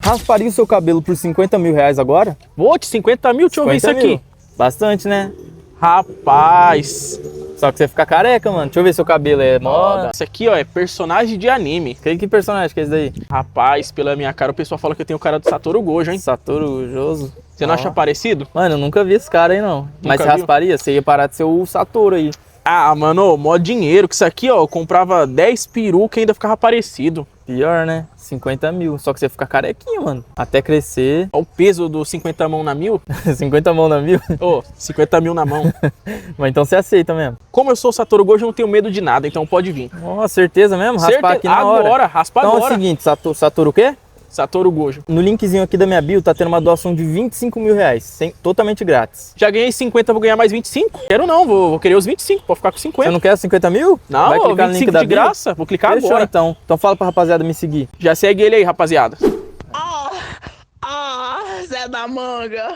rasparia o seu cabelo por 50 mil reais agora? Vou de 50 mil, deixa eu ver isso 50 mil. aqui. Bastante, né? Rapaz. Só que você fica careca, mano. Deixa eu ver seu cabelo, é moda. Isso aqui, ó, é personagem de anime. Que personagem que é esse daí? Rapaz, pela minha cara, o pessoal fala que eu tenho cara do Satoru Gojo, hein? Satoru Joso. Você não acha parecido? Mano, eu nunca vi esse cara aí, não. Mas você viu? rasparia? Você ia parar de ser o Satoru aí. Ah, mano, mó dinheiro. Que isso aqui, ó, eu comprava 10 perucas e ainda ficava parecido. Pior, né? 50 mil. Só que você fica carequinho, mano. Até crescer. Olha o peso do 50 mão na mil. 50 mão na mil. Ô, 50 mil na mão. Mas então você aceita mesmo. Como eu sou o Satoru Gojo, eu não tenho medo de nada, então pode vir. Ó, certeza mesmo? Raspar aqui na hora. Agora, raspa então agora. é o seguinte, Satoru o quê? Satoru Gojo. No linkzinho aqui da minha bio tá tendo uma doação de 25 mil reais, totalmente grátis. Já ganhei 50, vou ganhar mais 25? Quero não, vou querer os 25, pode ficar com 50. Você não quer 50 mil? Não, vai clicar 25 no link da de bio? graça, vou clicar Fechou, agora. então. Então fala pra rapaziada me seguir. Já segue ele aí, rapaziada. Zé da Manga.